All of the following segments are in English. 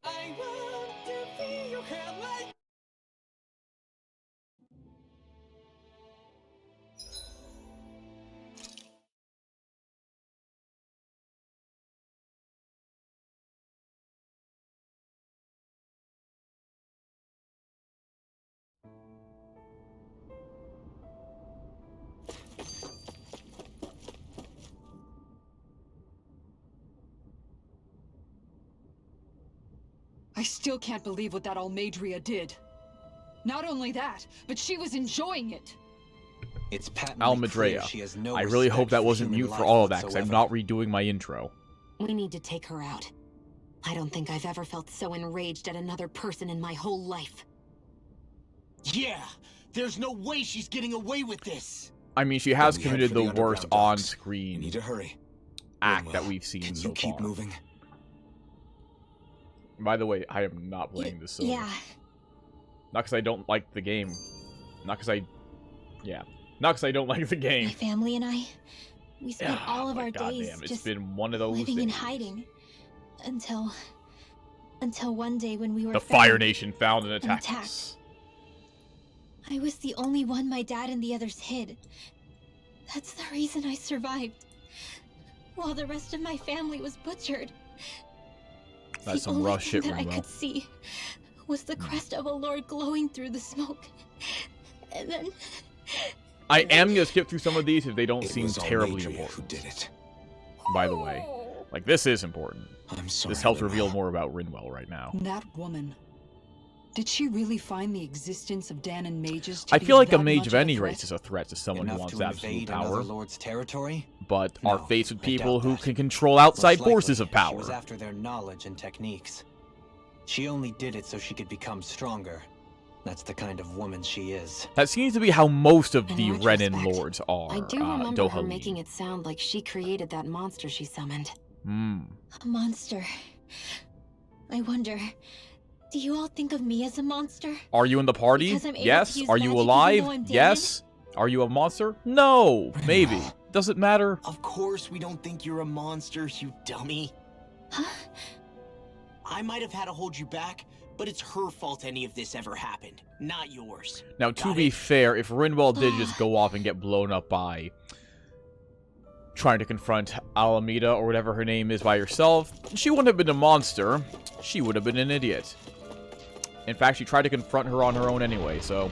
I want to feel your hair like. I still can't believe what that Almadria did. Not only that, but she was enjoying it. It's patently clear Almadrea. she has no I really hope respect that for wasn't human mute for life all of that, because I'm whatsoever. not redoing my intro. We need to take her out. I don't think I've ever felt so enraged at another person in my whole life. Yeah, there's no way she's getting away with this. I mean, she has Then we head committed for the the worst underground docks. We on-screen need to hurry. act Rinwell, that we've seen can so you keep far. moving? By the way, I am not playing this solo. Yeah. Not because I don't like the game. Not because I... Yeah. Not because I don't like the game. My family and I, we spent all of But our days goddamn, it's just been one of those living in days. hiding. Until one day when we were The found. Fire Nation found and attacked attacked. us. I was the only one my dad and the others hid. That's the reason I survived. While the rest of my family was butchered. That's the some only rough thing shit, that I Rinwell. could see was the crest of a lord glowing through the smoke. And then I am going to skip through some of these if they don't It seem was terribly Almadria important. who did it. By the way. Like, this is important. I'm sorry. This helps Rinwell. reveal more about Rinwell right now. That woman. Did she really find the existence of Danon mages to I be feel like a that mage much of a any threat? race is a threat to someone who Enough wants to absolute invade power, another lord's territory? but No, are faced with I people doubt who that. can control outside Most forces likely, of power. She was after their knowledge and techniques. She only did it so she could become stronger. That's the kind of woman she is. That seems to be how most of In the Renin retrospect, lords are. I do remember her Dohalim. making it sound like she created that monster she summoned. Hmm. A monster. I wonder, do you all think of me as a monster? Are you in the party? Because I'm able Yes. to use Are you magic even alive? though I'm Danon? Yes. Are you a monster? No. Maybe. Doesn't matter. Of course we don't think you're a monster, you dummy. Huh? I might have had to hold you back, but it's her fault any of this ever happened, not yours. Now, to Got be it? fair, if Rinwell did just go off and get blown up by trying to confront Alameda or whatever her name is by herself, she wouldn't have been a monster. She would have been an idiot. In fact, she tried to confront her on her own anyway, so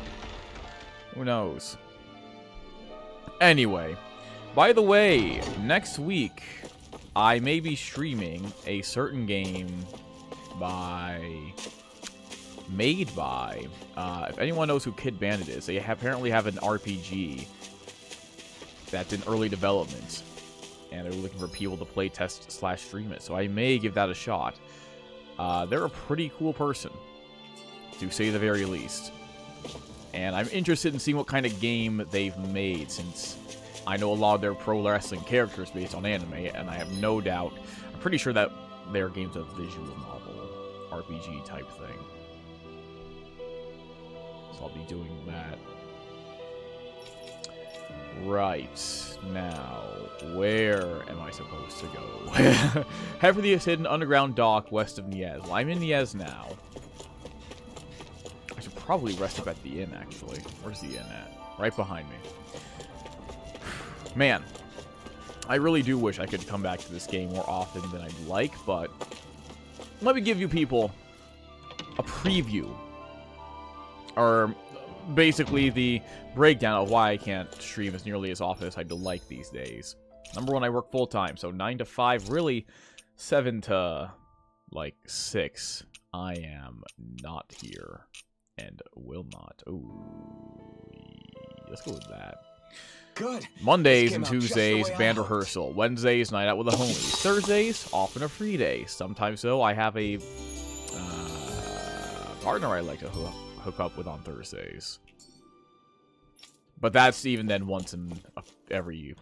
who knows. Anyway, by the way, next week I may be streaming a certain game made by, if anyone knows who Kid Bandit is, they apparently have an RPG that's in early development, and they're looking for people to play test / stream it, so I may give that a shot. They're a pretty cool person, to say the very least, and I'm interested in seeing what kind of game they've made, since I know a lot of their pro wrestling characters based on anime, and I have no doubt, I'm pretty sure that their game's a visual novel, RPG type thing. So I'll be doing that. Right. Now, where am I supposed to go? Head for the hidden underground dock west of Niez. Well, I'm in Niez now. I should probably rest up at the inn, actually. Where's the inn at? Right behind me. Man, I really do wish I could come back to this game more often than I'd like, but let me give you people a preview, or basically the breakdown of why I can't stream as nearly as often as I'd like these days. Number one, I work full-time, so 9 to 5, really 7 to, like, 6. I am not here, and will not. Ooh, let's go with that. Good. Mondays This and came out just the Tuesdays, way I band hoped. rehearsal. Wednesdays, night out with the homies. Thursdays, often a free day. Sometimes, though, I have a partner I like to hook up with on Thursdays. But that's even then once in every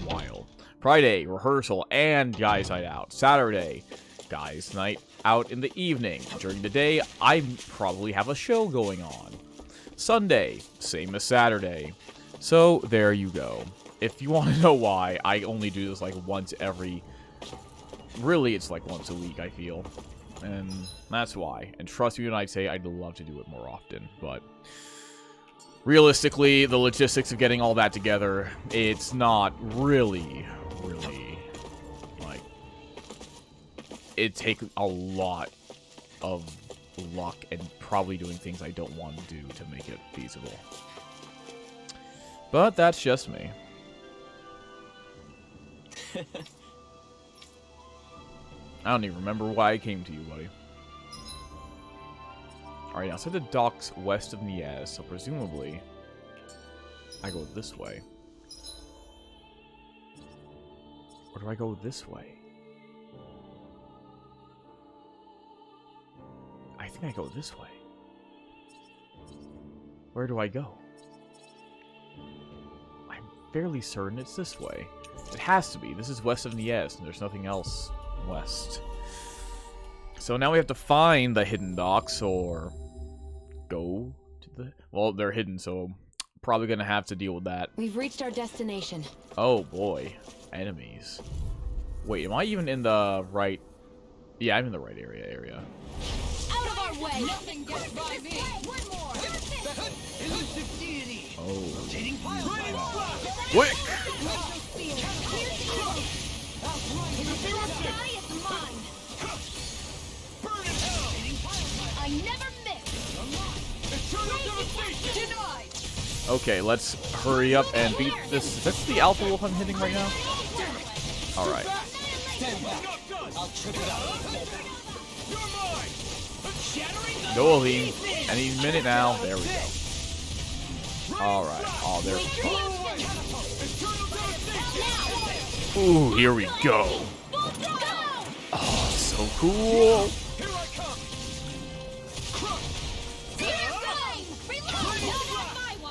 while. Friday, rehearsal and guys' night out. Saturday, guys' night out in the evening. During the day, I probably have a show going on. Sunday, same as Saturday. So, there you go. If you want to know why, I only do this like once every... Really, it's like once a week, I feel. And that's why. And trust me when I say I'd love to do it more often, but realistically, the logistics of getting all that together, it's not really, like, it takes a lot of luck and probably doing things I don't want to do to make it feasible. But that's just me. I don't even remember why I came to you, buddy. Alright, now, so the docks west of Niaz, so presumably I go this way. Or do I go this way? I think I go this way. Where do I go? I'm fairly certain it's this way. It has to be. This is west of Niaz, and there's nothing else west. So now we have to find the hidden docks, or go to the... Well, they're hidden, so probably gonna have to deal with that. We've reached our destination. Oh boy, enemies. Wait, am I even in the right... Yeah, I'm in the right area. Out of our way! Nothing gets by me. One more! Elusive deity. Oh. Rotating pile. Quick! I never miss! Denied. Okay, let's hurry up and beat this. Is that the Alpha Wolf I'm hitting right now? Alright. I'll trip it up. Noeline, any minute now. There we go. Alright. Oh, there's fun. Ooh, here we go. Oh, so cool.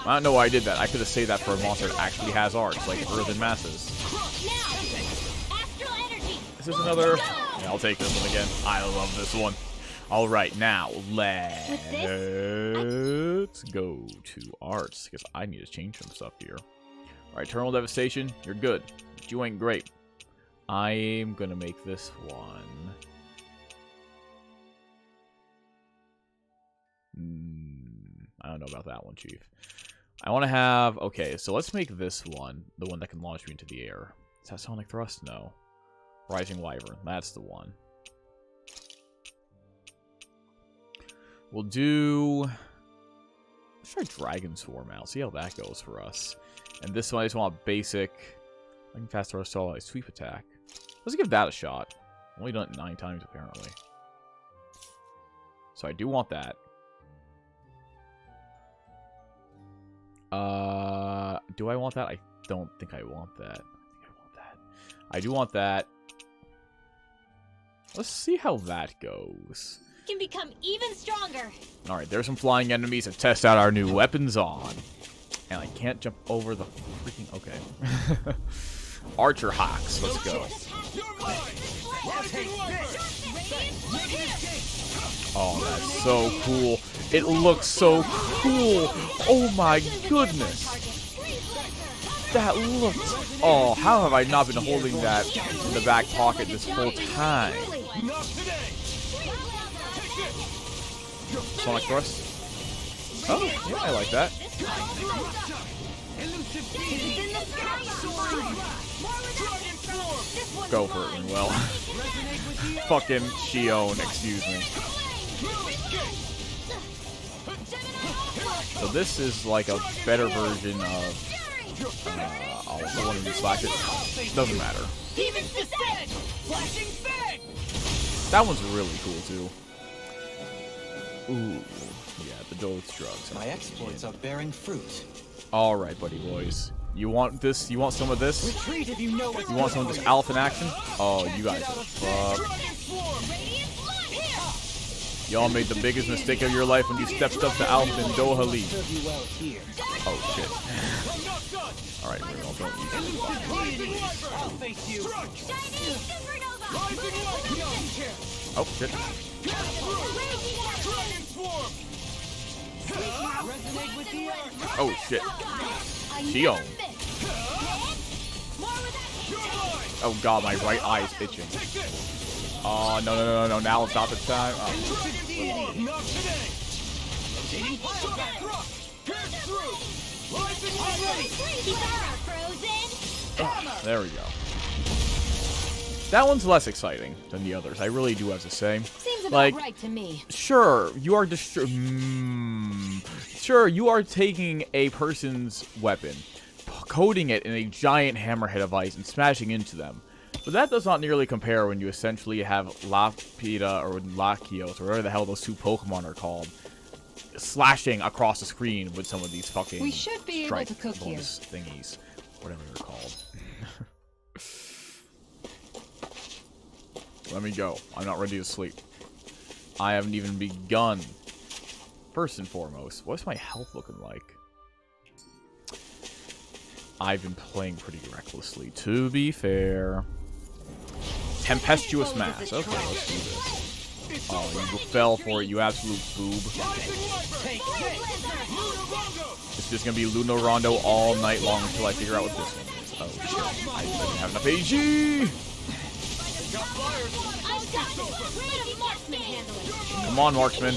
I don't know why I did that. I could have saved that for a monster that actually has arcs, like Earthen Masses. This is another... Yeah, I'll take this one again. I love this one. Alright, now, let's go to arts, because I need to change some stuff here. Alright, Eternal Devastation, you're good, but you ain't great. I'm gonna make this one... I don't know about that one, Chief. I want to have... Okay, so let's make this one the one that can launch me into the air. Is that Sonic Thrust? No. Rising Wyvern. That's the one. We'll do... Let's try Dragon Swarm out. See how that goes for us. And this one, I just want basic... I can fast throw a sweep attack. Let's give that a shot. Only done it 9 times, apparently. So I do want that. Do I want that? I don't think I want that. I do want that. Let's see how that goes. Can become even stronger. Alright, there's some flying enemies to test out our new weapons on. And I can't jump over the freaking... Okay. Archer Hawks, let's go. Oh, that's so cool. It looks so cool. Oh my goodness. That looks... Oh, how have I not been holding that in the back pocket this whole time? Sonic Thrust? Oh, yeah, I like that. Go for it, Manuel. Fucking Shion, excuse me. So this is like a better version of... I'll want to slash it. Doesn't matter. That one's really cool, too. Ooh, yeah, the Dothraki drugs. My exploits are bearing fruit. Alright, buddy boys. You want this? You want some of this? Retreat if you know what's You want some of this Alph in action? Oh, you guys are fucked. Y'all made the biggest mistake of your life when you stepped up to Alph in Dohalim. Oh, shit. Alright, Manuel, don't use it. Oh, shit. Oh, shit. Shion. Oh god, my right eye is itching. Oh, no, no, no, no, no. Now it's not the time. Oh. Not today. Rotating pile back. Pierce through. Rising ready. Frozen. There we go. That one's less exciting than the others. I really do have to say. Seems about Like, right to me. sure, you are sure, you are taking a person's weapon, coating it in a giant hammerhead of ice, and smashing into them. But that does not nearly compare when you essentially have Lapita or Latios, or whatever the hell those two Pokemon are called, slashing across the screen with some of these fucking We should be able strike to cook here. bonus thingies, whatever they're called. Let me go. I'm not ready to sleep. I haven't even begun. First and foremost, what's my health looking like? I've been playing pretty recklessly, to be fair. Tempestuous Mass. Okay, let's do this. Oh, you fell for it, you absolute boob. It's just gonna be Luna Rondo all night long until I figure out what this one is. Oh shit, I didn't have enough AG! Come on, Marksman.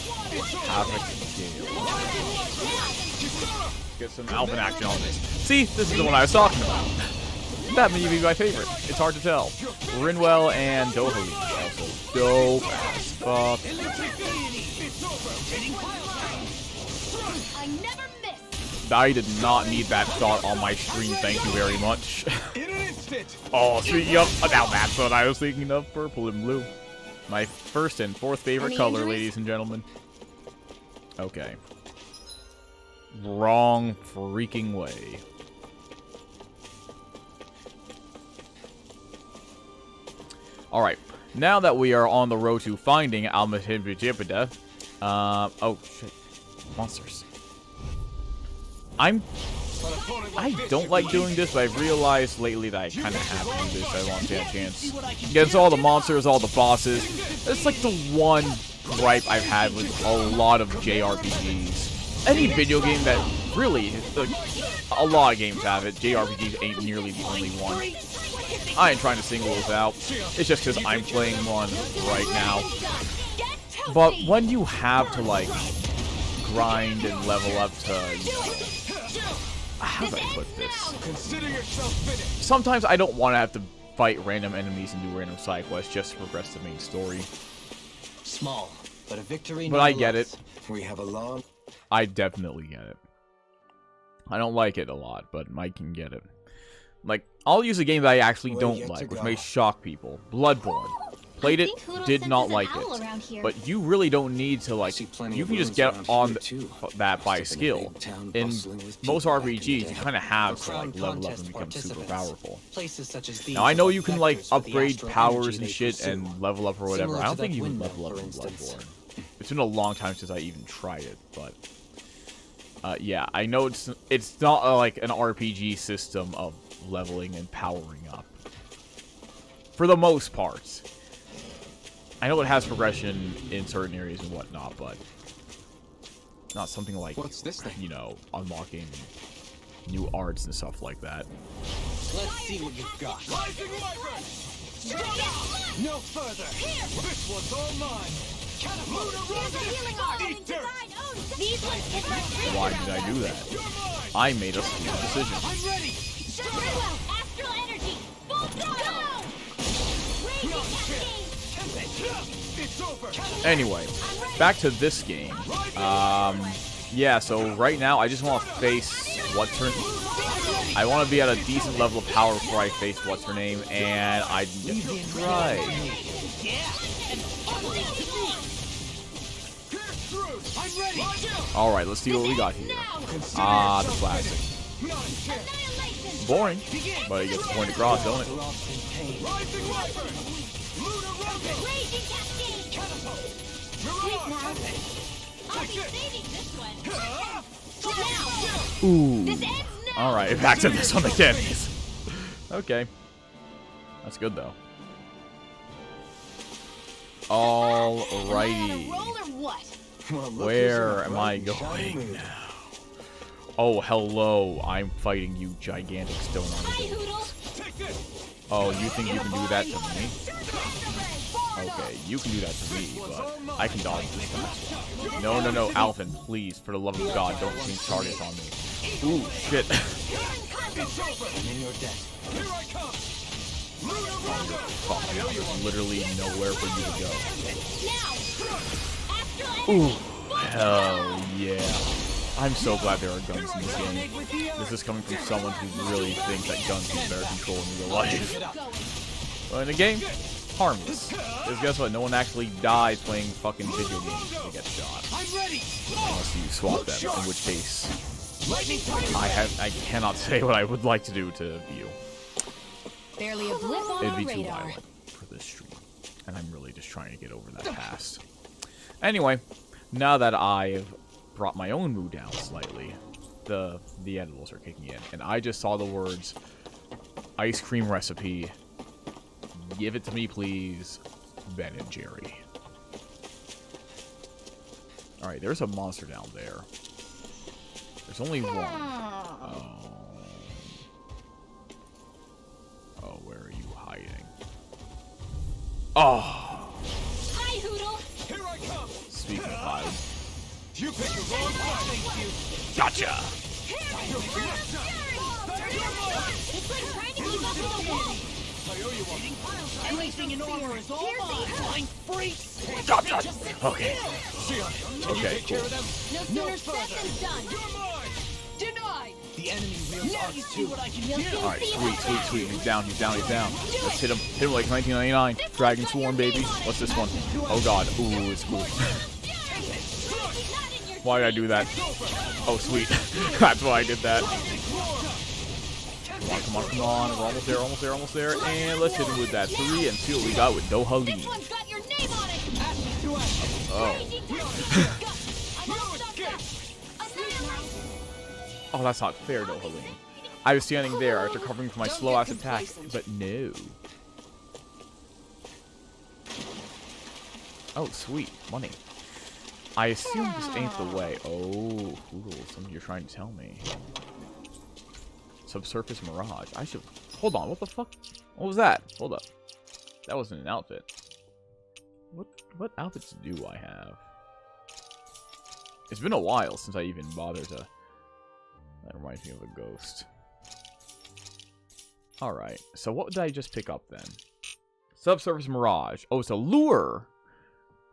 Havoc Gale. Get some Alpha action on this. See, this is the one I was talking about. That may be my favorite. It's hard to tell. Rinwell and Dohali. Also dope as fuck. I never miss. I did not need that shot on my stream, thank you very much. In an instant. Oh, sweet, yup. Now that's what I was thinking of, purple and blue. My first and fourth favorite Any color, injuries? ladies and gentlemen. Okay. Wrong freaking way. Alright, now that we are on the road to finding Almatibijibida, oh shit, monsters. I don't like doing this, but I've realized lately that I kind of have to do this. I want to get a chance. Against all the monsters, all the bosses. It's like the one gripe I've had with a lot of JRPGs. Any video game that really, like, a lot of games have it. JRPGs ain't nearly the only one. I ain't trying to single those out. It's just because I'm playing one right now. But when you have to, like, grind and level up to, you know, how do I put this? Consider yourself finished. Sometimes I don't want to have to fight random enemies and do random side quests just to progress the main story. Small, but a victory. But I get it. We have a long. I definitely get it. I don't like it a lot, but I can get it. Like, I'll use a game that I actually Way don't yet to like, which go. may shock people. Bloodborne. Played it, did not like it. But you really don't need to, like, See plenty you of can just ruins get around on here, too. that by Just in a skill. big town In bustling with most people back in the RPGs, you day. kind of have For to, like, crown level up contest and become super participants. powerful. Places such as these Now, I know are you can, like, vectors for the upgrade astral powers energy and they shit pursue. and level up or whatever. Similar I don't to think that you can windmill, level up for in instance. Bloodborne. It's been a long time since I even tried it, but... yeah, I know it's not like an RPG system of leveling and powering up. For the most part. I know it has progression in certain areas and whatnot, but not something like, What's this thing? you know, unlocking new arts and stuff like that. Let's see what you've got. Rising Wyvern. No further. This one's all mine. Catapult. Eat dirt. Why did I do that? You're mine. I made a stupid decision. I'm ready. Astral energy. Full throttle. Raging cascade. It's over. Anyway, back to this game. Yeah, so right now I just want to face what's her. I want to be at a decent level of power before I face what's her name, and I right. Pierce through. I'm ready. All right, let's see what we got here. Ah, the classic. Annihilation. Boring, but it gets the point across, don't it? Rising Wyvern. Luna Rondo. Raging cascade. Mirage. I'll be saving this one. Now. Ooh. This ends now. All right, back to this one again. Okay, that's good though. Alrighty. Roll or what? Well, look who's in Where a am bright I and shiny going mood. now? Oh, hello. I'm fighting you, gigantic stone Hi, army. Hoodle. Oh, you think you can do that to me? Okay, you can do that to me, but I can dodge this fast. No, no, no, Alvin, please, for the love of God, don't change targets on me. Ooh, shit. I'm in your debt. Fuck, there's literally nowhere for you to go. Now. Ooh, hell yeah. I'm so glad there are guns in this game. This is coming from someone who really thinks that guns can better control in real life. Well, in the game, harmless. Because guess what? No one actually dies playing fucking video games if they get shot. Unless you swap them, in which case, I cannot say what I would like to do to you. Barely a blip on It'd our be too radar. violent for this stream. And I'm really just trying to get over that past. Anyway, now that I've brought my own mood down slightly, the edibles are kicking in. And I just saw the words, ice cream recipe, give it to me please, Ben and Jerry. Alright, there's a monster down there. There's only one. Oh, where are you hiding? Oh! Hi, Hoodle. Speaking of hide. You picked the wrong fight. Gotcha! It's like trying to keep up with a wall. Everything in order is all mine. Blind freaks. Gotcha! Okay. Okay, cool. No sooner said than done. Denied! The enemy really Now you see what I can You'll do. soon Alright, see sweet, what's sweet, up. sweet. He's down, he's down, he's down. Let's hit him. Hit him like 1999. Dragon Swarm, baby. What's this one? Oh god. Ooh, it's cool. Why did I do that? Oh, sweet. That's why I did that. Come on, come on, come on. We're almost there, almost there, almost there. And let's hit him with that 3 and see what we got with Dohalim. This one's got your name on it. Oh. Crazy I'm all stuck up. Annihilate. Oh, that's not fair, Dohalim. I was standing there after covering for my slow-ass attack, but no. Oh, sweet. Money. I assume this ain't the way. Oh, Hoodle, something you're trying to tell me. Subsurface Mirage. I should... Hold on, what the fuck? What was that? Hold up. That wasn't an outfit. What outfits do I have? It's been a while since I even bothered to... That reminds me of a ghost. Alright, so what did I just pick up then? Subsurface Mirage. Oh, it's a lure!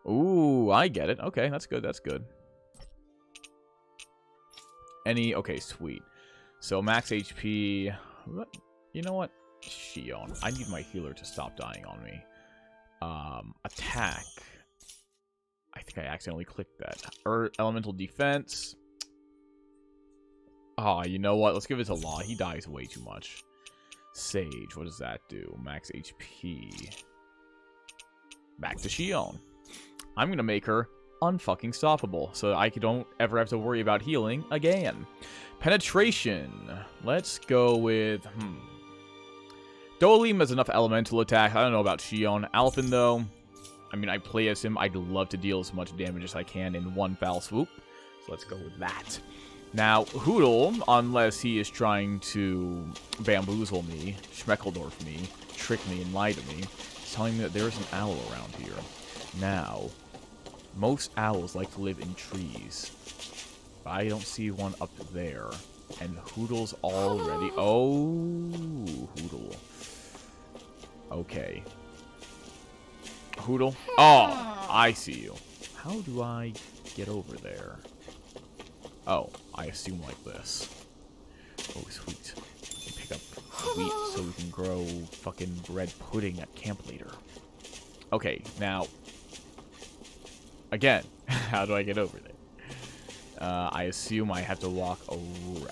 Ooh, I get it. Okay, that's good, that's good. Okay, sweet. So, max HP... What? You know what? Shion. I need my healer to stop dying on me. Attack. I think I accidentally clicked that. Elemental Defense. Oh, you know what? Let's give it to Law. He dies way too much. Sage, what does that do? Max HP. Back to Shion. I'm gonna make her unfucking stoppable, so I don't ever have to worry about healing again. Penetration. Let's go with... Dohalim has enough elemental attack. I don't know about Shion. Alphen, though, I mean, I play as him. I'd love to deal as much damage as I can in one foul swoop. So let's go with that. Now, Hoodle, unless he is trying to bamboozle me, Schmeckledorf me, trick me, and lie to me, is telling me that there is an owl around here. Now, most owls like to live in trees. But I don't see one up there. And Hoodle's already... Oh, Hoodle. Okay. Hoodle? Oh, I see you. How do I get over there? Oh, I assume like this. Oh, sweet. We pick up wheat so we can grow fucking bread pudding at camp later. Okay, now... Again, how do I get over there? I assume I have to walk around.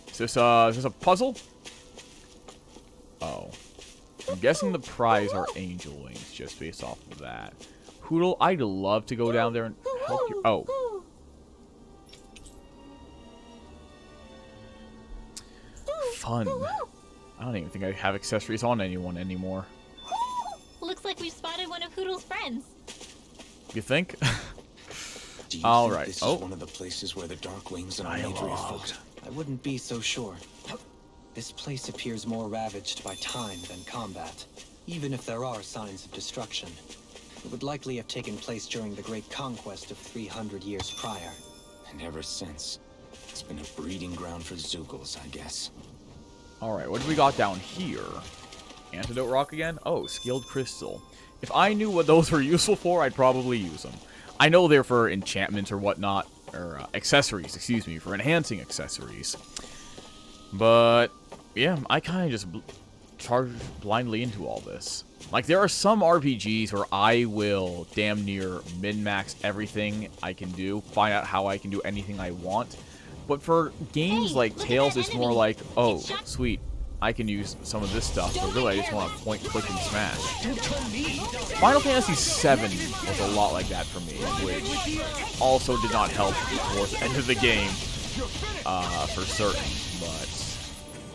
Is this a puzzle? Oh. I'm guessing the prize are angel wings, just based off of that. Hoodle, I'd love to go down there and help you. Oh. Fun. I don't even think I have accessories on anyone anymore. Looks like we've spotted one of Hoodle's friends. You think? Do you All think right. this is Oh. one of the places where the Dark Wings and Almeidria fought? I wouldn't be so sure. This place appears more ravaged by time than combat. Even if there are signs of destruction, it would likely have taken place during the Great Conquest of 300 years prior. And ever since, it's been a breeding ground for Zeugles, I guess. Alright, what do we got down here? Antidote rock again? Oh, skilled crystal. If I knew what those were useful for, I'd probably use them. I know they're for enchantments or whatnot, or accessories, excuse me, for enhancing accessories. But, yeah, I kind of just charged blindly into all this. Like, there are some RPGs where I will damn near min-max everything I can do, find out how I can do anything I want. But for games Hey, like look at Tales, that it's more enemy. like, oh, It's shot- sweet, I can use some of this stuff, but really I just want to point, click, and smash. Final Fantasy VII was a lot like that for me, which also did not help towards the end of the game, for certain, but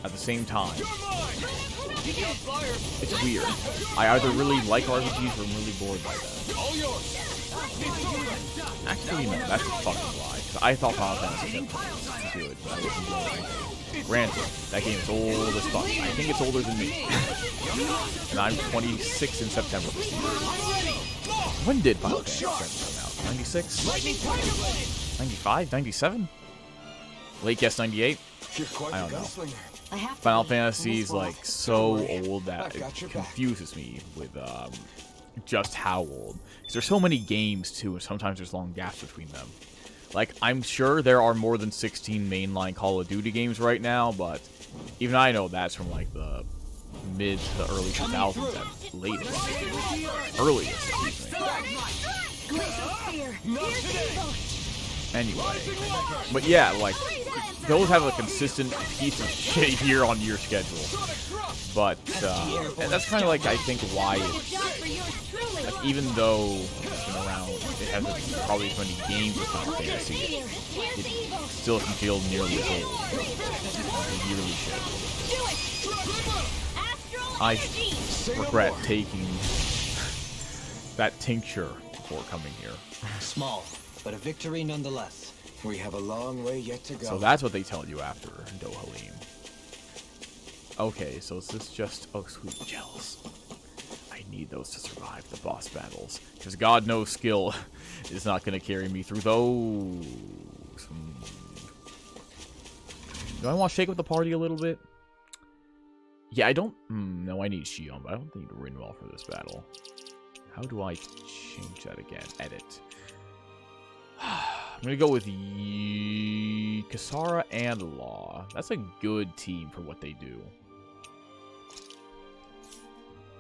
at the same time, it's weird. I either really like RPGs or I'm really bored by them. Actually, no, that's a fucking lie. 'Cause I thought Final Fantasy VII was good, but I wasn't bored. Granted, that game is old as fuck. I think it's older than me. And I'm 26 in September this year. When did Final Fantasy VII come out? 96? 95? 97? Late guess 98? You're quite I a don't know. gunslinger. I have to Final be. Fantasy is like so old that I got it your back. confuses me with just how old. Because there's so many games too, and sometimes there's long gaps between them. Like, I'm sure there are more than 16 mainline Call of Duty games right now, but even I know that's from like the mid to early 2000s at latest. Earliest, excuse me. Anyway, but yeah, like, those have a consistent piece of shit year-on-year schedule. But, and that's kind of like, I think, why it's, like, even though it's been around, it hasn't probably as many games as Final Fantasy, it still can feel nearly as old as the yearly schedule. I regret taking that tincture before coming here. Small, but a victory nonetheless. We have a long way yet to go. So that's what they tell you after Dohalim. Okay, so is this just... Oh, sweet gels. I need those to survive the boss battles. Because God knows skill is not going to carry me through those. Do I want to shake up the party a little bit? Yeah, I don't... no, I need Shion, but I don't need Rinwell for this battle. How do I change that again? Edit. I'm going to go with Kasara and Law. That's a good team for what they do.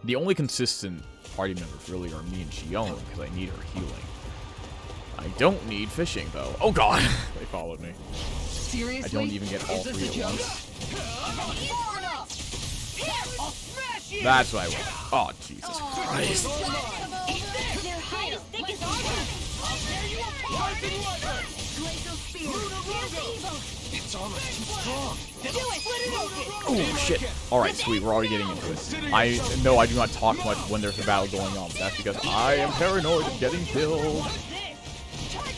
The only consistent party members really are me and Shion, because I need her healing. I don't need fishing, though. Oh god! They followed me. Seriously? I don't even get all Is this three a at joke? once. That's what I want. Oh, Jesus Christ. Their hide is thick as It's almost too strong. Oh, shit. Alright, sweet. We're already getting into it. I know I do not talk much when there's a battle going on, but that's because I am paranoid of getting killed.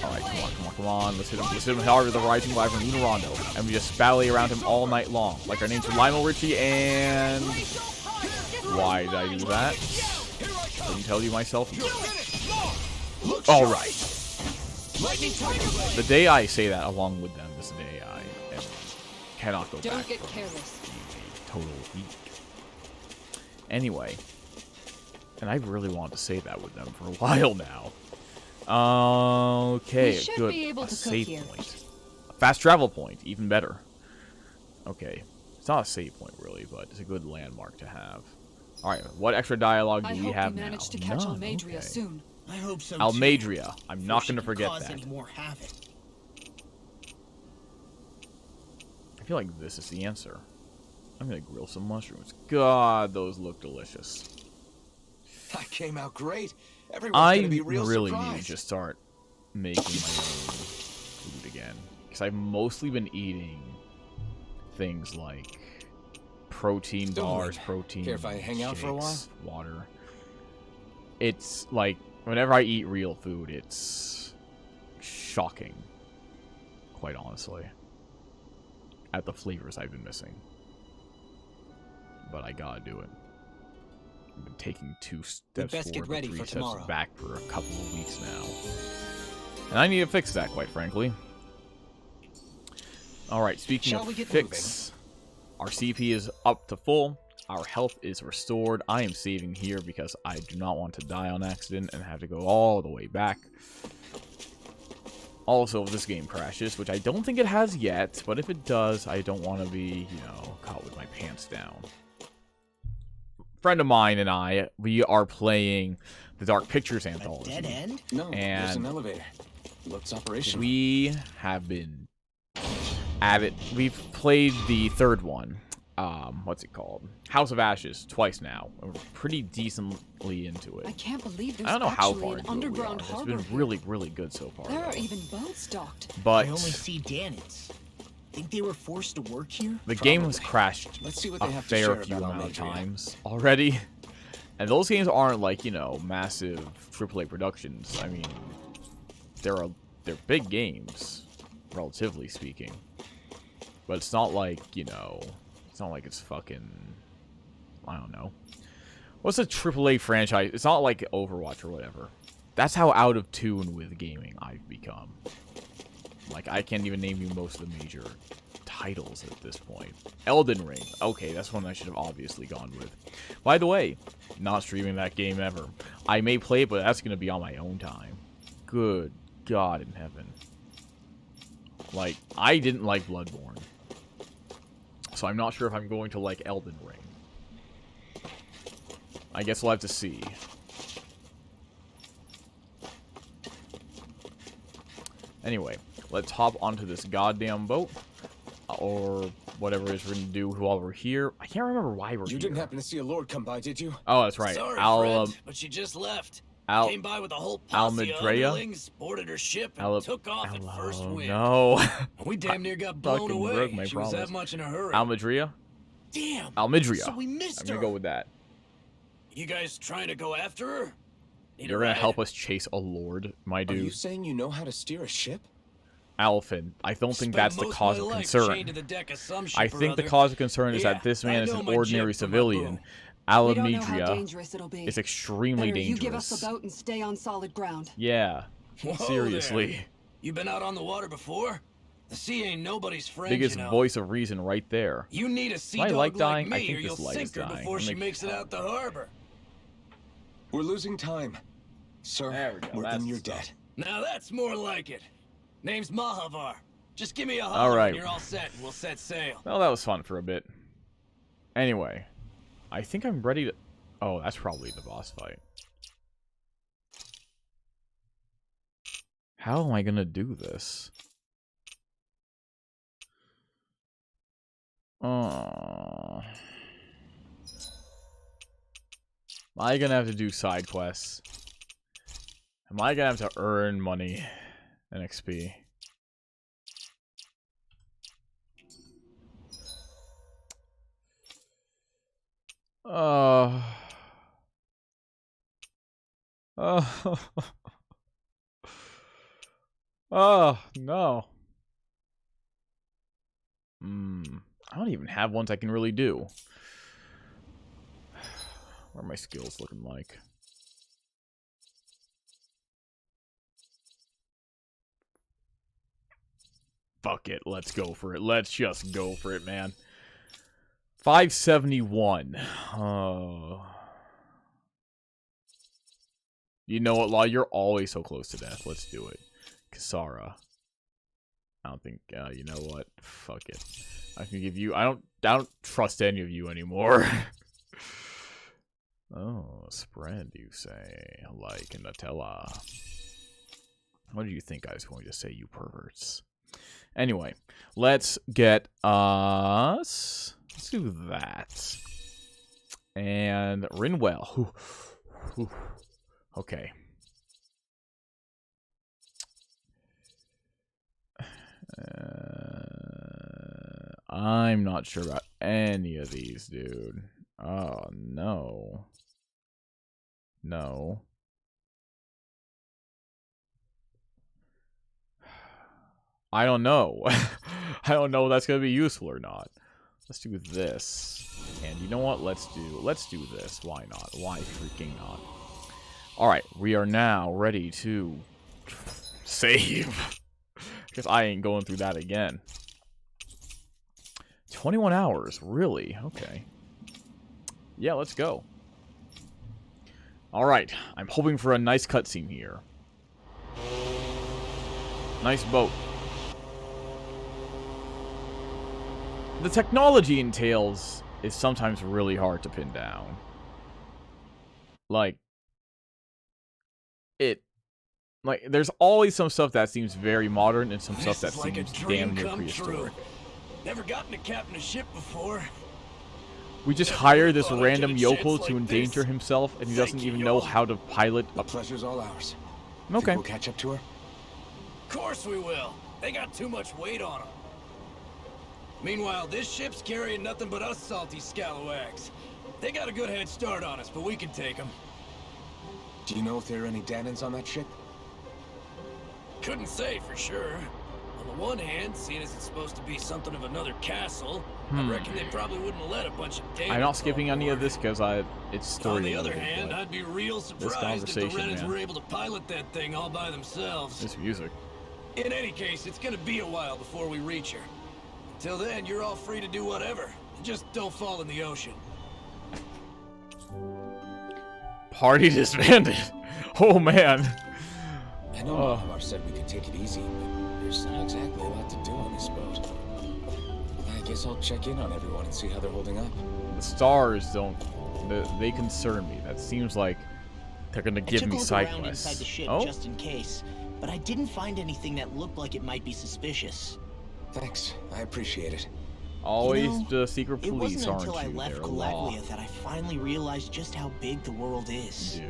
Alright, come on, come on, come on. Let's hit him. Let's hit him hard with the Rising Wyvern Luna Rondo. And we just ballet around him all night long. Like our names are Lionel Richie and... Why did I do that? Couldn't tell you myself. Alright. The day I say that along with them is the day I cannot go Don't back. get careless. A total week. Anyway. And I really wanted to say that with them for a while now. Okay, We should good. be able A to cook save here. point. A fast travel point, even better. Okay. It's not a save point, really, but it's a good landmark to have. Alright, what extra dialogue do I we hope have we manage now? to catch None, Almeidria okay. soon. I hope so. Almeidria. I'm not going going to forget cause that. any more havoc. I feel like this is the answer. I'm going to grill some mushrooms. God, those look delicious. That came out great. Everyone's gonna be real really surprised. need to just start making my own food again. Because I've mostly been eating things like protein bars, protein Care if I hang out for a while? shakes, water. It's like, whenever I eat real food, it's shocking, quite honestly, at the flavors I've been missing. But I gotta do it. I've been taking 2 steps best get forward, ready but 3 for steps tomorrow. back for a couple of weeks now. And I need to fix that, quite frankly. Alright, speaking Shall of we get fix, our CP is up to full. Our health is restored. I am saving here because I do not want to die on accident and have to go all the way back. Also, if this game crashes, which I don't think it has yet, but if it does, I don't want to be, you know, caught with my pants down. Friend of mine and I, we are playing the Dark Pictures A anthology. dead end? No, there's an And elevator. Looks operational. we have been at it. We've played the third one. What's it called? House of Ashes twice now. We're pretty decently into it. I can't believe there's I don't know how actually far an into it we underground are. It's harbor been here. really, really good so far. There are though. even boats docked. But I only see Danits. Think they were forced to work here? the game has Probably. crashed Let's see what a they have to fair share few about amount of Almandria. times already. And those games aren't like, you know, massive AAA productions. I mean, they're big games, relatively speaking. But it's not like, you know, it's not like it's fucking, I don't know. What's a AAA franchise? It's not like Overwatch or whatever. That's how out of tune with gaming I've become. Like, I can't even name you most of the major titles at this point. Elden Ring. Okay, that's one I should have obviously gone with. By the way, not streaming that game ever. I may play it, but that's going to be on my own time. Good God in heaven. Like, I didn't like Bloodborne. So I'm not sure if I'm going to like Elden Ring. I guess we'll have to see. Anyway, let's hop onto this goddamn boat. Or whatever it is we're going to do while we're here. I can't remember why we're You here. didn't happen to see a lord come by, did you? Oh, that's right. Sorry, Al, friend, but she just left. Al, Came by with a whole posse of Almedrea? underlings, boarded her ship, and Al, took off at first wind. no. We damn near got blown fucking away. broke my She was that promise. much in a hurry. Almedria? Damn. Almedria. So we missed I'm her. going to go with that. You guys trying to go after her? Need You're a going ride? to help us chase a lord, my Are you dude. saying you know how to steer a ship? Alphen. I don't think Spent that's the most cause my of life concern. chained to the deck of some ship I or think the other. cause of concern is Yeah, that this I man is know an my ordinary jib from my civilian. boom. We don't know how Alamedria dangerous it'll be. is extremely Better you give us dangerous. the boat and stay on solid ground. Yeah. Whoa Seriously. there. You been out on the water before? The sea ain't nobody's friend, Biggest you know. voice of reason right there. You need a sea My dog light like dying? I me, think or this you'll light is sink her dying. before Let she me- makes it out the harbor. We're losing time. Sir, There we go, we're that's in your the stuff. debt. Now that's more like it. Name's Mahavar. Just give me a All holler right. when you're all set, and we'll set sail. Well, that was fun for a bit. Anyway, I think I'm ready to... Oh, that's probably the boss fight. How am I gonna do this? Am I gonna have to do side quests? Am I gonna have to earn money and XP? Oh. Oh, no. I don't even have ones I can really do. What are my skills looking like? Fuck it, let's go for it. Let's just go for it, man. 571. Oh. You know what, Law? You're always so close to death. Let's do it. Kisara. I don't think, you know what? Fuck it. I can give you... I don't trust any of you anymore. Oh, spread, you say. Like Nutella. What do you think I was going to say, you perverts? Anyway, let's get us... Let's do that. And Rinwell. Okay. I'm not sure about any of these, dude. Oh, no. No. I don't know. I don't know if that's gonna be useful or not. Let's do this. And you know what? Let's do this. Why not? Why freaking not? Alright, we are now ready to save. Because I ain't going through that again. 21 hours, really? Okay. Yeah, let's go. Alright, I'm hoping for a nice cutscene here. Nice boat. The technology in Tales is sometimes really hard to pin down. Like, there's always some stuff that seems very modern and some stuff that like seems a dream damn near come prehistoric. true. Never gotten to captain a ship before. We just Never hire this thought I'd random get a chance yokel like to endanger this. himself, and he Thank doesn't you, even know y'all. how to pilot The a... pleasure's all ours. Okay. Think we'll catch up to her? Of course we will. They got too much weight on them. Meanwhile, this ship's carrying nothing but us salty scalawags. They got a good head start on us, but we can take them. Do you know if there are any Danans on that ship? Couldn't say for sure. On the one hand, seeing as it's supposed to be something of another castle, I reckon they probably wouldn't let a bunch of Danans I'm not on skipping any of board. this because it's story On the other related, hand, but I'd be real surprised if the conversation, Renans man. were able to pilot that thing all by themselves. this music. In any case, it's gonna be a while before we reach her. Till then, you're all free to do whatever. Just don't fall in the ocean. Party disbanded. Oh man. I know Mahamar said we could take it easy, but there's not exactly a lot to do on this boat. I guess I'll check in on everyone and see how they're holding up. The stars don't... They concern me. That seems like they're gonna give me I took a side look around inside quests. the ship Oh? just in case, but I didn't find anything that looked like it might be suspicious. Thanks. I appreciate it. Always You know, the secret It police, wasn't aren't until I you? left They're law. Calaglia that I finally realized just how big the world is. Do.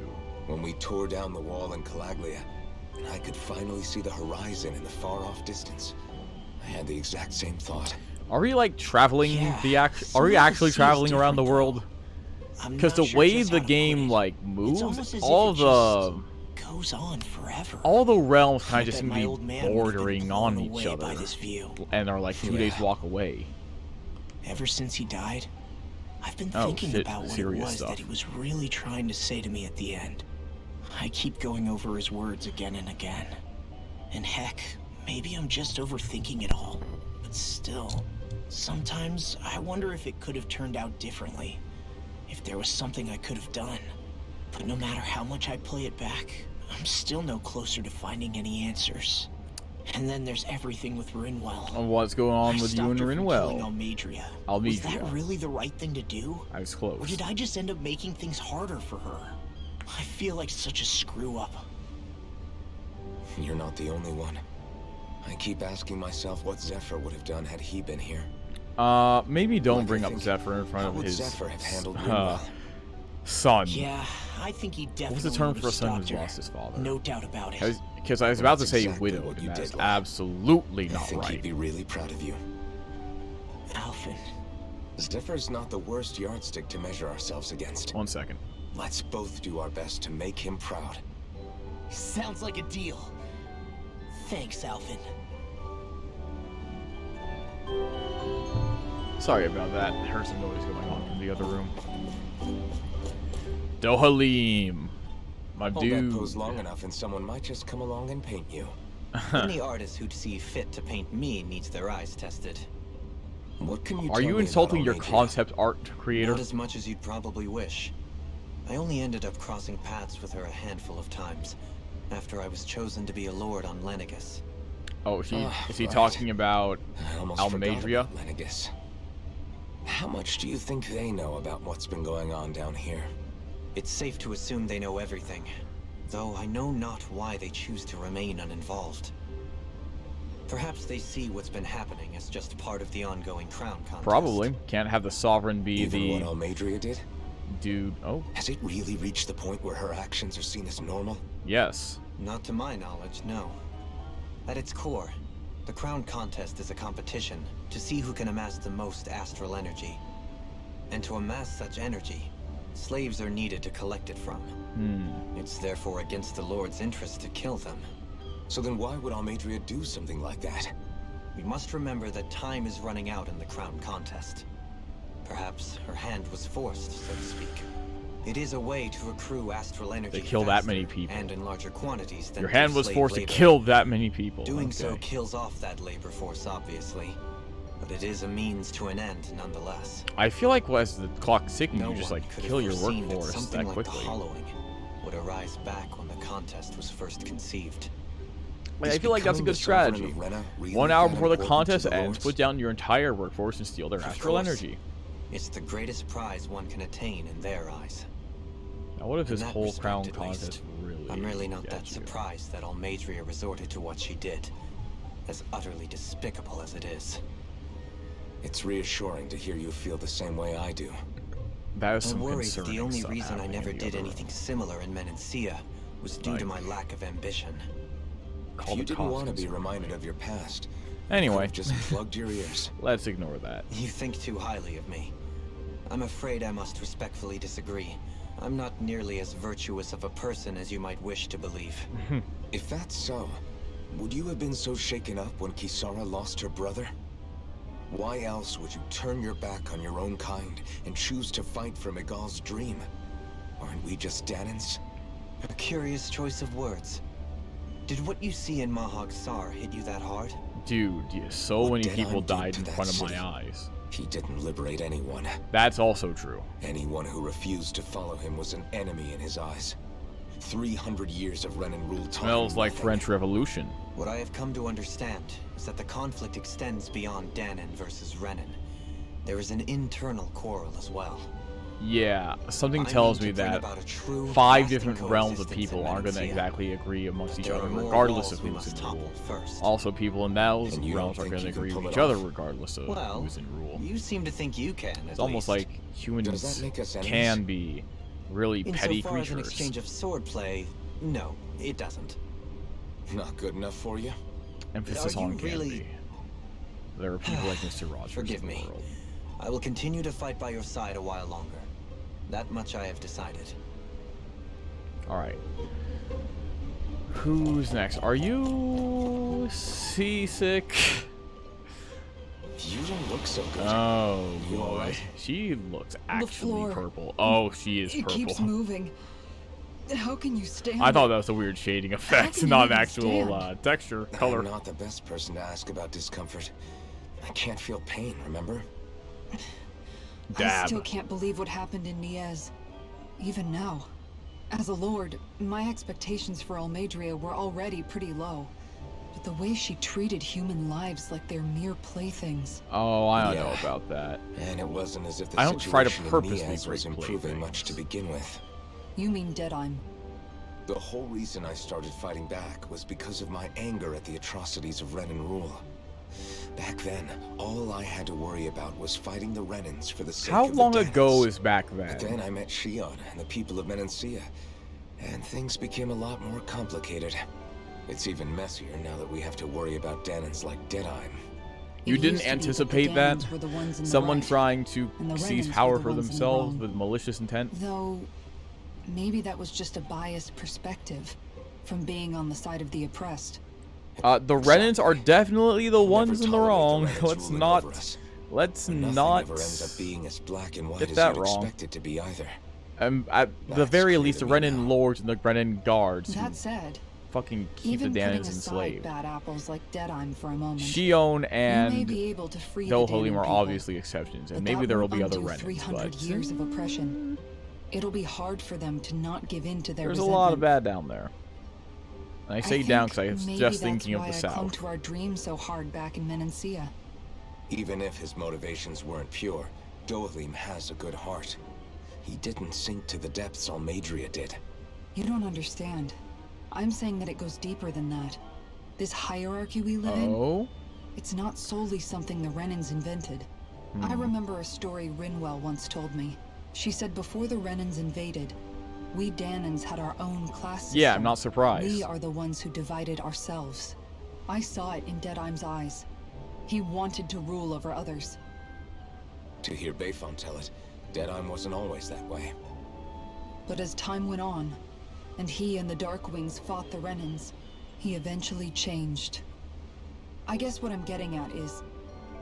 When we tore down the wall in Calaglia, and I could finally see the horizon in the far-off distance, I had the exact same thought. Are we like traveling Yeah, Are we some of it actually seems traveling around the different, world? I'm Because not the sure way just the how to put game it. like It's moves, almost as all if it the just goes on forever. all the realms kind I of just bet seem my to old be man would have been bordering on blown each away by other, this view. and are like 2 days walk away. Ever since he died, I've been Oh, thinking shit, about what it serious was stuff. that he was really trying to say to me at the end. I keep going over his words again and again. And heck, maybe I'm just overthinking it all. But still, sometimes I wonder if it could have turned out differently. If there was something I could have done. But no matter how much I play it back, I'm still no closer to finding any answers. And then there's everything with Rinwell. And what's going on I with you stopped and her from killing Rinwell? Almeidrea. Was Almeidrea. that really the right thing to do? I was Or close. did I just end up making things harder for her? I feel like such a screw-up. You're not the only one. I keep asking myself what Zephyr would have done had he been here. Maybe don't Like, bring I up think, Zephyr in front how of would his Zephyr have handled Rinwell? son. Yeah, I think he definitely What's the term would for a have son stopped who's her. lost his father? No doubt about it. Because I was about to That's say exactly widowed, what and you that's did, Locke. absolutely I not think he'd right. be really proud of you. Alphen. Zephyr's not the worst yardstick to measure ourselves against. 1 second. Let's both do our best to make him proud. Sounds like a deal. Thanks, Alphen. Sorry about that. I heard some noise going on in the other room. Dohalim. My Hold dude. that pose long enough and someone might just come along and paint you. Any artist who'd see fit to paint me needs their eyes tested. What can you Are tell you me insulting about your Almeidrea? concept art creator? Not as much as you'd probably wish. I only ended up crossing paths with her a handful of times, after I was chosen to be a lord on Lenegus. Oh, is he right. talking about I almost Almeidrea? forgot about Lenegus. How much do you think they know about what's been going on down here? It's safe to assume they know everything, though I know not why they choose to remain uninvolved. Perhaps they see what's been happening as just part of the ongoing crown contest. Probably. Can't have the sovereign be Even the what Almeidrea did? dude. Oh, Has it really reached the point where her actions are seen as normal? yes. Not to my knowledge, no. At its core, the crown contest is a competition to see who can amass the most astral energy. And to amass such energy, slaves are needed to collect it from. It's therefore against the Lord's interest to kill them. So then why would Almeidrea do something like that? We must remember that time is running out in the crown contest. Perhaps her hand was forced, so to speak. It is a way to accrue astral energy They kill that faster many people. and in larger quantities than Your hand through was slave forced to labor. kill that many people. Doing so Okay. kills off that labor force, obviously. But it is a means to an end, nonetheless. I feel like as the clock's ticking, No you just one like could have kill your foreseen that workforce something that like quickly. the Hollowing would arise back when the contest was first conceived. Like, I Is feel like that's a becoming good the Sovereign strategy. of Rena really 1 hour that before the important to contest the ends, Lords? put down your entire workforce and steal their Of astral course. energy. It's the greatest prize one can attain in their eyes. Now, what if In this that whole respect, crown at contest least, really I'm really not that gets you? surprised that Almeidrea resorted to what she did, as utterly despicable as it is. It's reassuring to hear you feel the same way I do. That is I'm some worried that concerning the only stuff reason I happening never in the did other anything room. similar in Menancia was due to my Like- lack of ambition. Call If you the didn't cops want to be concerned. reminded of your past, Anyway, you just plugged your ears. let's ignore that. You think too highly of me. I'm afraid I must respectfully disagree. I'm not nearly as virtuous of a person as you might wish to believe. If that's so, would you have been so shaken up when Kisara lost her brother? Why else would you turn your back on your own kind and choose to fight for Miguel's dream? Aren't we just Danans? A curious choice of words. Did what you see in Mahag Sar hit you that hard? Dude, yeah, so What many did people I do died to in that front of city? my eyes. He didn't liberate anyone. That's also true. Anyone who refused to follow him was an enemy in his eyes. 300 years of Renan rule taught Smells him like nothing. French Revolution. What I have come to understand is that the conflict extends beyond Danan versus Renan. There is an internal quarrel as well. Yeah, something I tells mean me to bring that about a true, 5 lasting different realms of coexistence people in aren't going to Menancia. exactly agree amongst each There other, are more regardless walls of we who's must in topple rule. first. Also, people in those And you realms don't are think going to you can agree pull with it each other, off? regardless of Well, who's in rule. you seem to think you can, It's almost like Does humans that make us enemies? can be really petty Insofar as an creatures. exchange of swordplay, no, it doesn't. Not good enough for you? Emphasis Are you on can really- be. There are people like Mr. Rogers Forgive in the me. world. I will continue to fight by your side a while longer. That much I have decided. Alright. Who's next? Are you seasick? You don't look so good. Oh You boy. alright? She looks actually floor. purple. Oh, she is It keeps purple. moving. How can you stand I thought it? that was a weird shading effect, can you not even actual stand? texture, color. I'm not the best person to ask about discomfort. I can't feel pain, remember? I Dab. still can't believe what happened in Niez. Even now. As a lord, my expectations for Almeidrea were already pretty low. But the way she treated human lives like they're mere playthings. Oh, I don't know Yeah. about that. And it wasn't as if the I don't try to situation in purposely Niaz was break improving much to playthings. begin with. You mean Deadheim? The whole reason I started fighting back was because of my anger at the atrocities of Renan rule. Back then, all I had to worry about was fighting the Renans for the sake How of the long ago Danas. is back But then then? I met Shion and the people of Menancia, and things became a lot more complicated. It's even messier now that we have to worry about Danans like Deadheim. You It didn't used to be that the anticipate that? Daemons were the ones in the Someone right, trying to and the seize Renans power were the for ones in the themselves wrong. with malicious intent? Though, maybe that was just a biased perspective from being on the side of the oppressed. The Renans are definitely the We'll ones never in the tolerate wrong. Renans Let's ruling not. over us. Let's And nothing not. ever ends up being as black and white get as that you'd wrong. expect it to be either. At the That's very clear least, to the me Renan now. lords and the Renan guards who That said, fucking keep even the putting Danans aside enslaved. bad apples like Deadheim for a moment, Shion you may and be able to free the Dohalim Daemon are people, obviously exceptions, and but maybe that there will won't be other undo Renans, 300 but years of oppression. It'll be hard for them to not give in to their there's a resentment. lot of bad down there. And I say down because I was maybe just that's thinking of why the I clung south. to our dream so hard back in Menancia. Even if his motivations weren't pure, Dohalim has a good heart. He didn't sink to the depths Almeidrea did. You don't understand. I'm saying that it goes deeper than that. This hierarchy we live in, Oh? it's not solely something the Renans invented. I remember a story Rinwell once told me. She said before the Renans invaded, we Danans had our own class system. Yeah, I'm not surprised. We are the ones who divided ourselves. I saw it in Deadheim's eyes. He wanted to rule over others. To hear Bayfon tell it, Deadheim wasn't always that way. But as time went on, and he and the Darkwings fought the Renans, he eventually changed. I guess what I'm getting at is,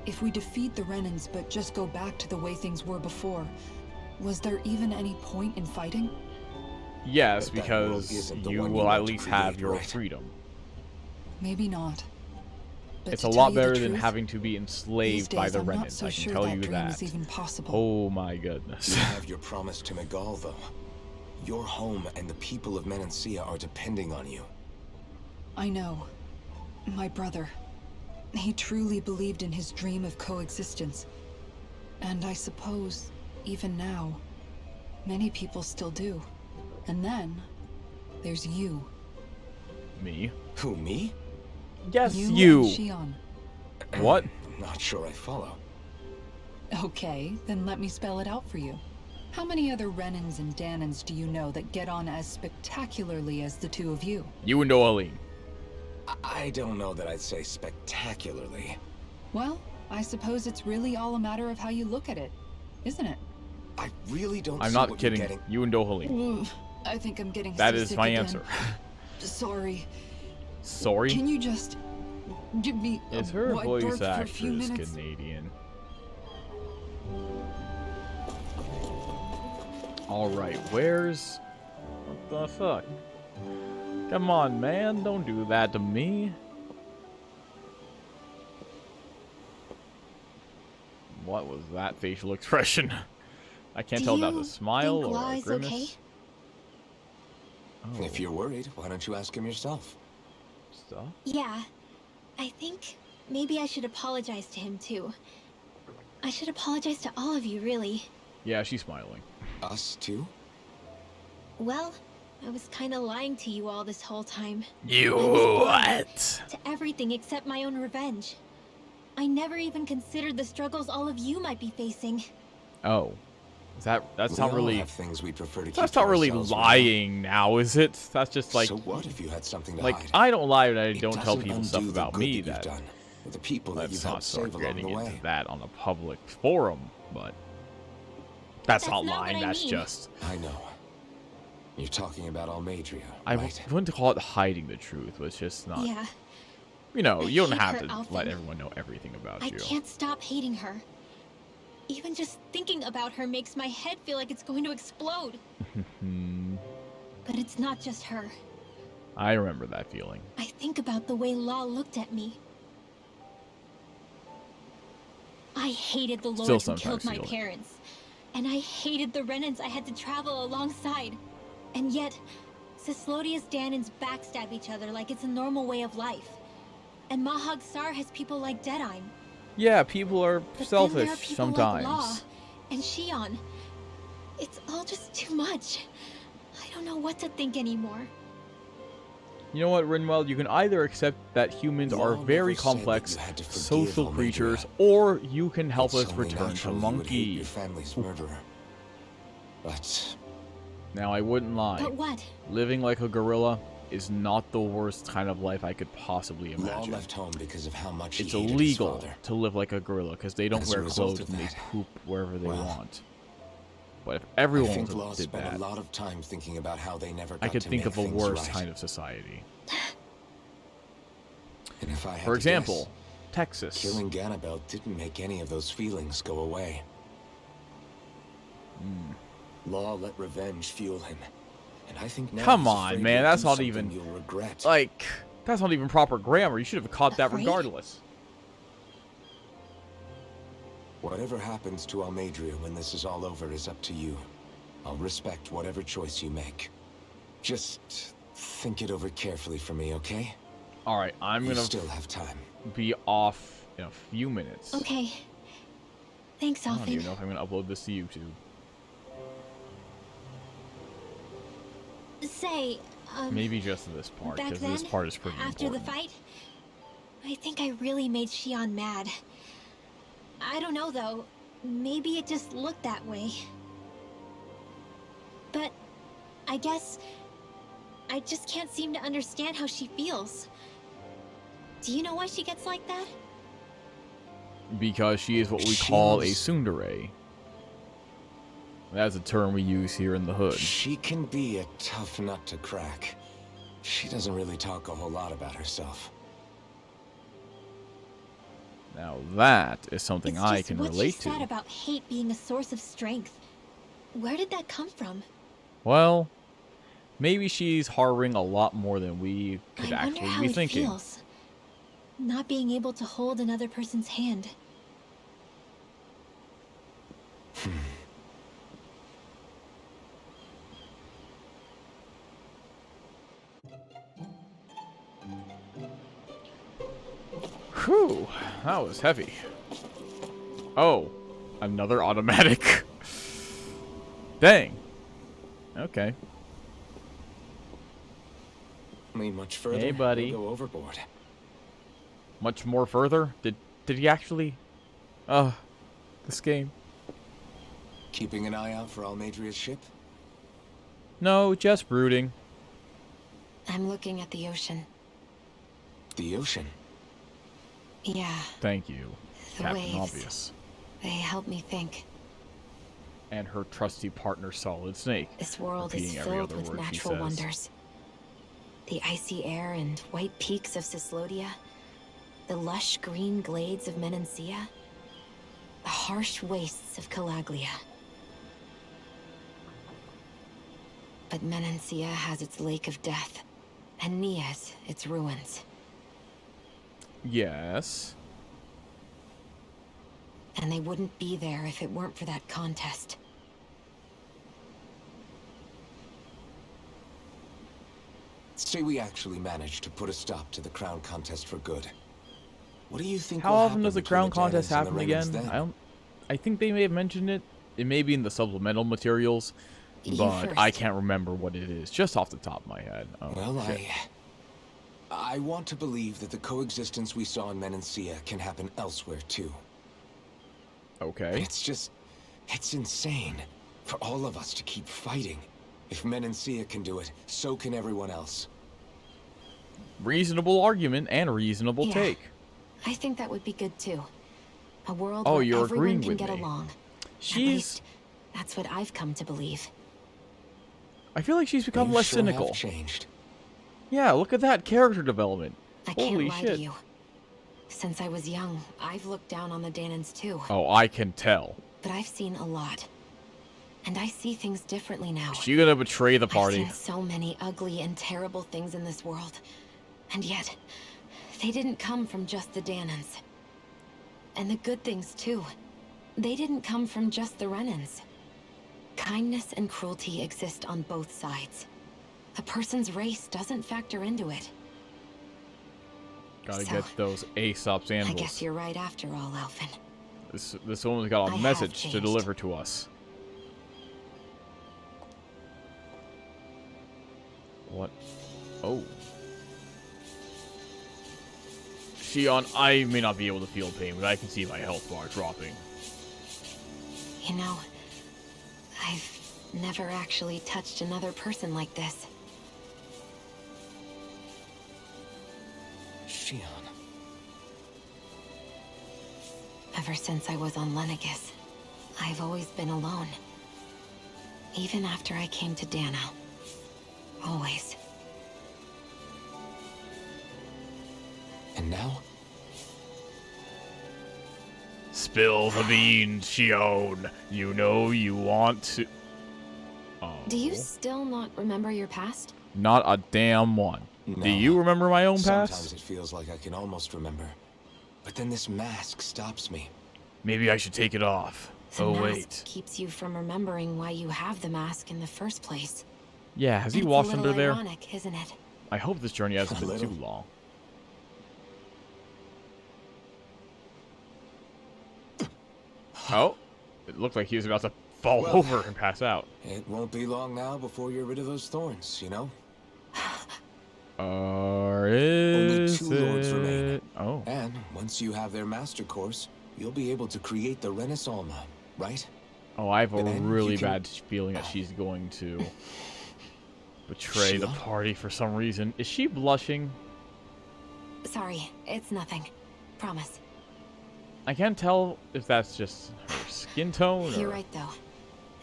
if we defeat the Renans but just go back to the way things were before, was there even any point in fighting? Yes, But that world because isn't the you one you will want at to least create, have your right? freedom. Maybe not. But It's to a tell lot you the better than truth, having to be these enslaved by days the I'm not Renans. so I can sure tell that you dream that. is even possible. Oh my goodness. You have your promise to Megal, though. Your home and the people of Menancia are depending on you. I know. My brother. He truly believed in his dream of coexistence. And I suppose, even now, many people still do. And then, there's you. Me? Who, me? Yes, You you. and Shion. What? Not sure I follow. Okay, then let me spell it out for you. How many other Renans and Danans do you know that get on as spectacularly as the two of you? You and Dohalim. I don't know that I'd say spectacularly. Well, I suppose it's really all a matter of how you look at it, isn't it? I really don't I'm see not what you're kidding. getting. You and Dohalim. Ugh, I think I'm getting That seasick is my again. answer. Sorry. Sorry? Can you just give me Is a her wide voice berth for a few actress minutes? Canadian? Alright, where's... What the fuck? Come on, man. Don't do that to me. What was that facial expression? I can't tell if that's a smile think or Law a is grimace. okay? Oh, If you're worried, why don't you ask him yourself? stuff? Yeah. I think maybe I should apologize to him too. I should apologize to all of you, really. Yeah, she's smiling. Us too? Well, I was kinda lying to you all this whole time. You what? To everything except my own revenge. I never even considered the struggles all of you might be facing. Oh. That's We not all really... have things we prefer to keep That's to not really ourselves, Ren. lying now, is it? That's just like... So what if you had something to Like, hide? I don't lie and I It don't tell doesn't people stuff undo the about good me that that... you've done, or the people that Let's you've not helped start save along getting the into way. that on a public forum, but... That's That's not not lying, what I that's mean. just... I know. You're talking about Almadria, I right? wouldn't call it hiding the truth, but it's just not... Yeah, You know, I you don't hate have her, to Alphen. let everyone know everything about I you. can't stop hating her. Even just thinking about her makes my head feel like it's going to explode. Hmm, But it's not just her. I remember that feeling. I think about the way Law looked at me. I hated the Still Lord who sometimes killed my feel it. parents. And I hated the Renans I had to travel alongside. And yet, Cislodius Danans backstab each other like it's a normal way of life. And Mahag Sar has people like Deadeye. Yeah, people are But selfish then there are people sometimes. like Law and Shion. It's all just too much. I don't know what to think anymore. You know what, Rinwell? You can either accept that humans Law are never very said that complex, you had to forgive social Almadria. creatures, or you can help It's us only return to natural you would hate Monkey. your family's murderer. But Now, I wouldn't lie. But what? Living like a gorilla is not the worst kind of life I could possibly Law imagine. left home because of how much It's he hated his illegal father. to live like a gorilla because they don't As a wear result clothes of and they that, poop wherever they well, want. But if I everyone think Law did spent that, a lot of time thinking about how they never got I could to think make of a things worse right. kind of society. And if I had For to example, guess, Texas. killing Ganabel didn't make any of those feelings go away. Law let revenge fuel him. And I think now Come he's on, afraid man, you'll that's do not something even- you'll regret. Like, that's not even proper grammar. You should have caught that Afraid? regardless. Whatever happens to Almadria when this is all over is up to you. I'll respect whatever choice you make. Just think it over carefully for me, okay? Alright, I'm You gonna still have time. be off in a few minutes. Okay. Thanks, I don't even Alphen. know if I'm gonna upload this to YouTube. Say, Maybe just this part, back because then, this part is pretty after important. the fight, I think I really made Shion mad. I don't know though. Maybe it just looked that way. But I guess I just can't seem to understand how she feels. Do you know why she gets like that? Because she is what we She call a was- tsundere. That's a term we use here in the hood. She can be a tough nut to crack. She doesn't really talk a whole lot about herself. Now that is something It's I just can what relate she said to. about hate being a source of strength. Where did that come from? Well, maybe she's harboring a lot more than we could I wonder actually how be it thinking. feels. Not being able to hold another person's hand. Whew, that was heavy. Oh, another automatic. Dang. Okay. Ain't much further. Hey, buddy. We'll go overboard. Much more further? Did he actually? This game. Keeping an eye out for Almadria's ship? No, just brooding. I'm looking at the ocean. The ocean? Yeah, Thank you, the Captain waves. Obvious. They help me think. And her trusty partner, Solid Snake. This world is Repeating every filled other with word she natural says. wonders. The icy air and white peaks of Cyslodia. The lush green glades of Menancia. The harsh wastes of Calaglia. But Menancia has its lake of death, and Nias its ruins. Yes. And they wouldn't be there if it weren't for that contest. Say we actually managed to put a stop to the crown contest for good. What do you think How will often happen does the between crown contest Dahnans and the happen Renans again? then? I think they may have mentioned it. It may be in the supplemental materials, You but I first. can't remember what it is just off the top of my head. Oh, Well, shit. I want to believe that the coexistence we saw in Menancia can happen elsewhere too. Okay. It's insane for all of us to keep fighting. If Menancia can do it, so can everyone else. Reasonable argument and reasonable Yeah. take. I think that would be good too. A world Oh, where you're everyone agreeing can with get me. along. At She's. least, that's what I've come to believe. I feel like she's become You less sure have cynical. changed. Yeah, look at that character development. I can't Holy lie shit. to you. Since I was young, I've looked down on the Dahnans too. Oh, I can tell. But I've seen a lot. And I see things differently now. Is she gonna betray the I've party? seen so many ugly and terrible things in this world. And yet, they didn't come from just the Dahnans. And the good things too. They didn't come from just the Renans. Kindness and cruelty exist on both sides. A person's race doesn't factor into it. Gotta So, get those Aesop's I anvils. guess you're right after all, Elfin. This woman's got I a have message to changed. deliver to us. What? Oh. Shion, I may not be able to feel pain, but I can see my health bar dropping. You know, I've never actually touched another person like this. Shion. Ever since I was on Lenegis, I've always been alone. Even after I came to Dano. Always. And now? Spill the beans, Shion. You know you want to. Oh. Do you still not remember your past? Not a damn one. No. Do you remember my own Sometimes past? it feels like I can almost remember. But then this mask stops me. Maybe I should take it off. The Oh, mask wait. keeps you from remembering why you have the mask in the first place. Yeah, has he It's washed a little under there? ironic, isn't it? I hope this journey hasn't A been too little. long. Oh, it looked like he was about to fall Well, over and pass out. It won't be long now before you're rid of those thorns, you know? Or is two lords remain. it? Oh, And once you have their master course, you'll be able to create the Renis Alma, right? oh, I have a And then really you can- bad feeling that she's going to betray the Shion? party for some reason. Is she blushing? Sorry, it's nothing. Promise. I can't tell if that's just her skin tone You're or right, though.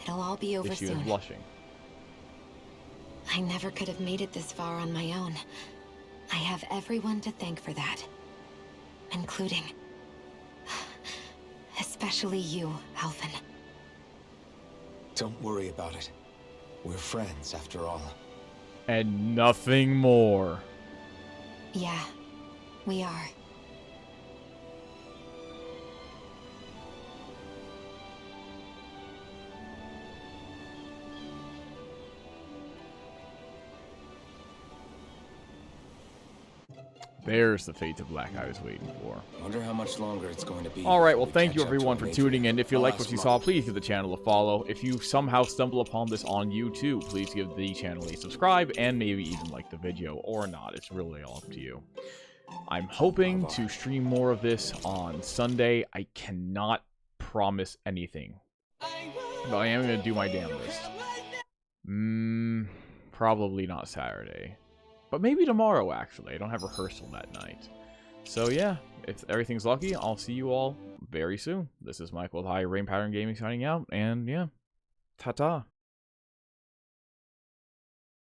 It'll all be over if she was soon. blushing. I never could have made it this far on my own. I have everyone to thank for that. Including Especially you, Alvin. Don't worry about it. We're friends, after all. And nothing more. Yeah, we are. There's the fate of Black I was waiting for. Wonder how much longer it's going to be. Alright, well before we thank you catch up to everyone for Almeida. tuning in. If you I'll like what ask you Mom. saw, please give the channel a follow. If you somehow stumble upon this on YouTube, please give the channel a subscribe and maybe even like the video or not. It's really all up to you. I'm hoping to stream more of this on Sunday. I cannot promise anything, but I am going to do my damn list. Probably not Saturday, but maybe tomorrow actually. I don't have rehearsal that night. So yeah, if everything's lucky, I'll see you all very soon. This is Michael with High Rain Pattern Gaming signing out, and yeah, ta-ta.